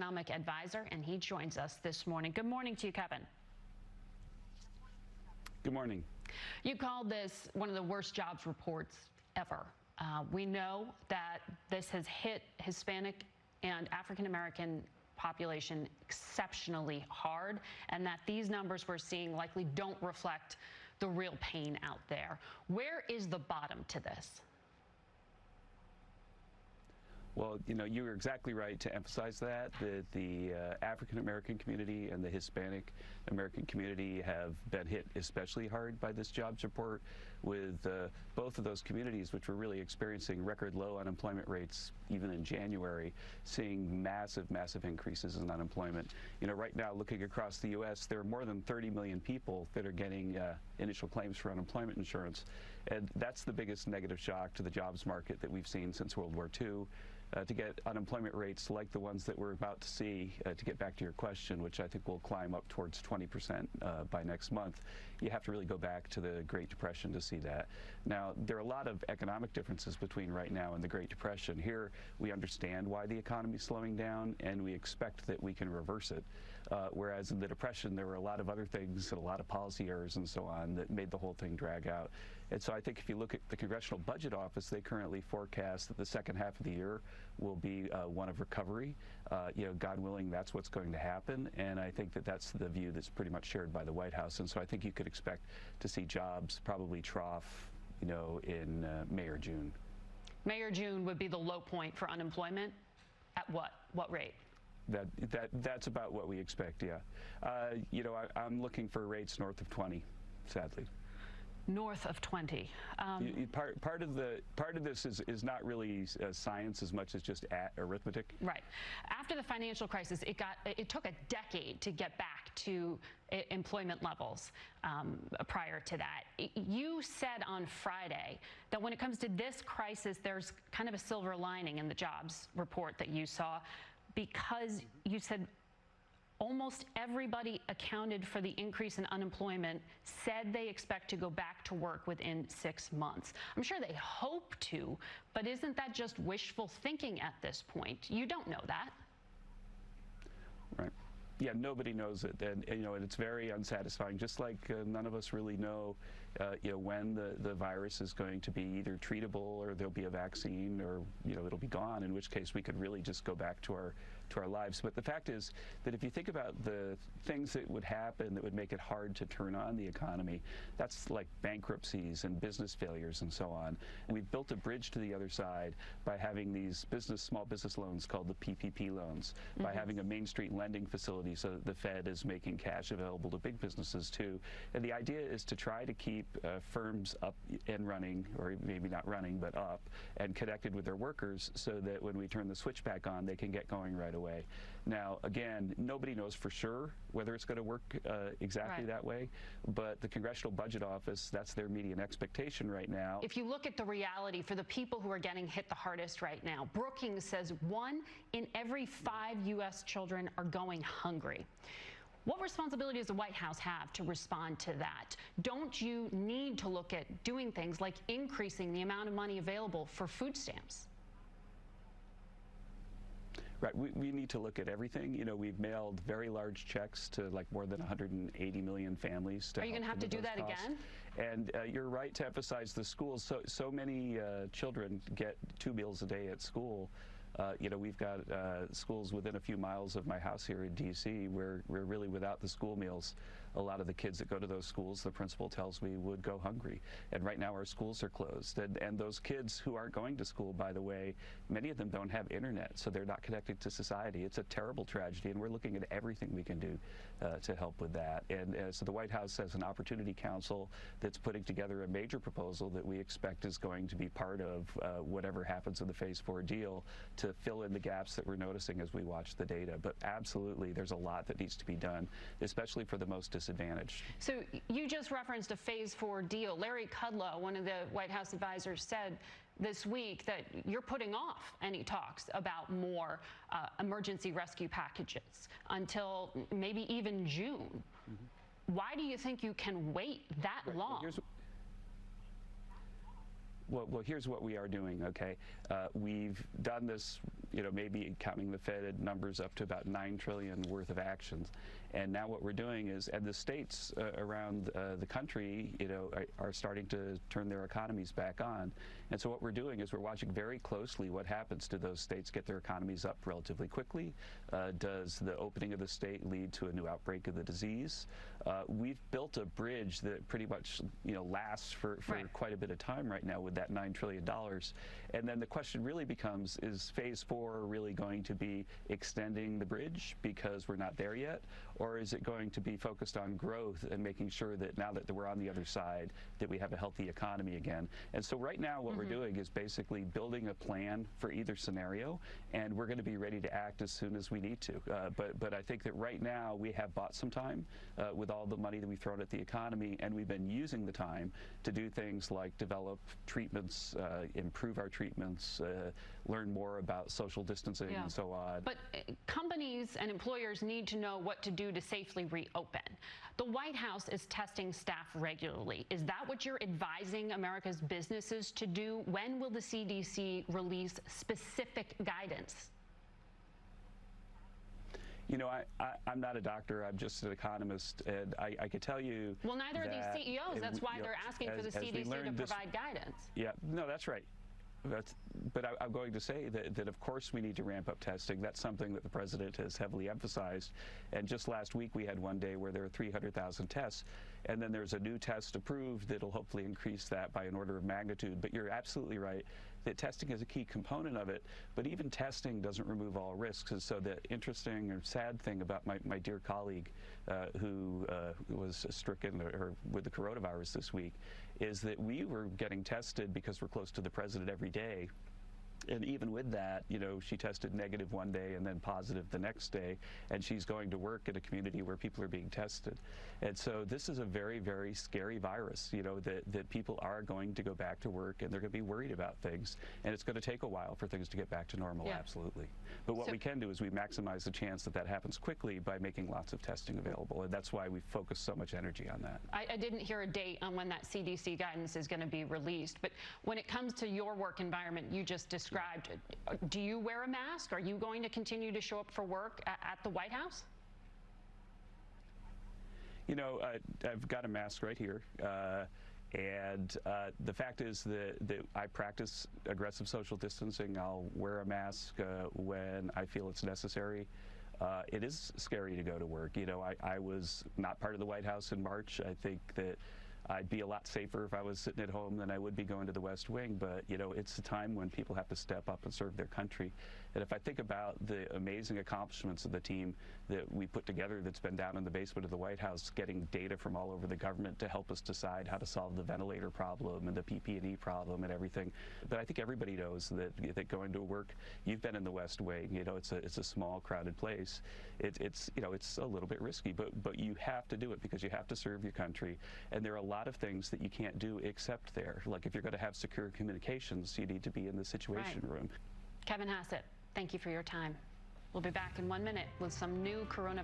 economic advisor, and he joins us this morning. Good morning to you, Kevin. Good morning. You called this one of the worst jobs reports ever. We know that this has hit Hispanic and African-American population exceptionally hard, and that these numbers we're seeing likely don't reflect the real pain out there. Where is the bottom to this? Well, you were exactly right to emphasize that the African-American community and the Hispanic American community have been hit especially hard by this jobs report, with both of those communities, which were really experiencing record low unemployment rates even in January, seeing massive increases in unemployment. Right now, looking across the U.S., there are more than 30 million people that are getting initial claims for unemployment insurance, and that's the biggest negative shock to the jobs market that we've seen since World War II. To get unemployment rates like the ones that we're about to see, to get back to your question, which I think will climb up towards 20% by next month, you have to really go back to the Great Depression to see that. Now, there are a lot of economic differences between right now and the Great Depression. Here, we understand why the economy is slowing down, and we expect that we can reverse it. Whereas in the Depression, there were a lot of other things and a lot of policy errors and so on that made the whole thing drag out. And so I think if you look at the Congressional Budget Office, they currently forecast that the second half of the year will be one of recovery. God willing, that's what's going to happen, and I think that that's the view that's pretty much shared by the White House. And so I think you could expect to see jobs probably trough, in May or June. May or June would be the low point for unemployment. At what rate? That's about what we expect. Yeah, I'm looking for rates north of 20, sadly. North of 20. Part of this is not really science as much as just arithmetic. Right. After the financial crisis, it took a decade to get back to employment levels prior to that. You said on Friday that when it comes to this crisis, there's kind of a silver lining in the jobs report that you saw, because you said almost everybody accounted for the increase in unemployment said they expect to go back to work within 6 months. I'm sure they hope to, but isn't that just wishful thinking at this point? You don't know that. Right. Yeah, nobody knows it, and it's very unsatisfying. Just like none of us really know, when the virus is going to be either treatable, or there'll be a vaccine, or it'll be gone. In which case, we could really just go back to our lives. But the fact is that if you think about the things that would happen that would make it hard to turn on the economy, that's like bankruptcies and business failures and so on. And we've built a bridge to the other side by having these small business loans called the PPP loans, by having a Main Street lending facility, so that the Fed is making cash available to big businesses too. And the idea is to try to keep firms up and running, or maybe not running, but up and connected with their workers, so that when we turn the switch back on, they can get going right away. Now, again, nobody knows for sure whether it's going to work exactly that way, but the Congressional Budget Office, that's their median expectation right now. If you look at the reality for the people who are getting hit the hardest right now, Brookings says 1 in every 5 U.S. children are going hungry. What responsibility does the White House have to respond to that? Don't you need to look at doing things like increasing the amount of money available for food stamps? Right, we need to look at everything. We've mailed very large checks to more than 180 million families. Are you going to have to do that again? And you're right to emphasize the schools. So many children get 2 meals a day at school. We've got schools within a few miles of my house here in D.C. where we're really without the school meals. A lot of the kids that go to those schools, the principal tells me, would go hungry. And right now our schools are closed. And those kids who aren't going to school, by the way, many of them don't have internet, so they're not connected to society. It's a terrible tragedy, and we're looking at everything we can do to help with that. And so the White House has an Opportunity Council that's putting together a major proposal that we expect is going to be part of whatever happens in the Phase 4 deal, to fill in the gaps that we're noticing as we watch the data. But absolutely, there's a lot that needs to be done, especially for the most disadvantaged. So you just referenced a Phase 4 deal. Larry Kudlow, one of the White House advisors, said this week that you're putting off any talks about more emergency rescue packages until maybe even June. Why do you think you can wait that long? Well, here's what we are doing, okay? We've done this, maybe counting the Fed numbers up to about $9 trillion worth of actions. And now what we're doing is, and the states around the country, are starting to turn their economies back on. And so what we're doing is we're watching very closely what happens. Do those states get their economies up relatively quickly? Does the opening of the state lead to a new outbreak of the disease? We've built a bridge that pretty much, lasts for Right. quite a bit of time right now with that $9 trillion. And then the question really becomes, is phase 4 really going to be extending the bridge because we're not there yet? Or is it going to be focused on growth and making sure that now that we're on the other side, that we have a healthy economy again? And so right now what we're doing is basically building a plan for either scenario, and we're going to be ready to act as soon as we need to. But I think that right now we have bought some time with all the money that we've thrown at the economy, and we've been using the time to do things like develop treatments, improve our treatments, learn more about social distancing Yeah. and so on. But companies and employers need to know what to do to safely reopen. The White House is testing staff regularly. Is that what you're advising America's businesses to do? When will the CDC release specific guidance? I'm not a doctor. I'm just an economist, and I could tell you. Well, neither are these CEOs. That's why they're asking for the CDC to provide guidance. Yeah, no, that's right. But I'm going to say that of course we need to ramp up testing. That's something that the president has heavily emphasized. And just last week we had one day where there were 300,000 tests, and then there's a new test approved that'll hopefully increase that by an order of magnitude. But you're absolutely right that testing is a key component of it, but even testing doesn't remove all risks. And so the interesting or sad thing about my dear colleague who was stricken with the coronavirus this week is that we were getting tested because we're close to the president every day. And even with that, she tested negative one day and then positive the next day, and she's going to work in a community where people are being tested. And so this is a very, very scary virus, that people are going to go back to work and they're going to be worried about things. And it's going to take a while for things to get back to normal, Yeah. absolutely. But what we can do is we maximize the chance that happens quickly by making lots of testing available. And that's why we focus so much energy on that. I didn't hear a date on when that CDC guidance is going to be released, but when it comes to your work environment you just described, do you wear a mask? Are you going to continue to show up for work at the White House? I've got a mask right here. And the fact is that I practice aggressive social distancing. I'll wear a mask when I feel it's necessary. It is scary to go to work. I was not part of the White House in March. I think that I'd be a lot safer if I was sitting at home than I would be going to the West Wing. But, it's a time when people have to step up and serve their country. And if I think about the amazing accomplishments of the team that we put together that's been down in the basement of the White House, getting data from all over the government to help us decide how to solve the ventilator problem and the PPE problem and everything. But I think everybody knows that going to work, you've been in the West Wing, it's a small, crowded place. It's a little bit risky, but you have to do it because you have to serve your country. And there are a lot of things that you can't do except there. Like if you're going to have secure communications, you need to be in the situation room. Kevin Hassett, thank you for your time. We'll be back in 1 minute with some new coronavirus.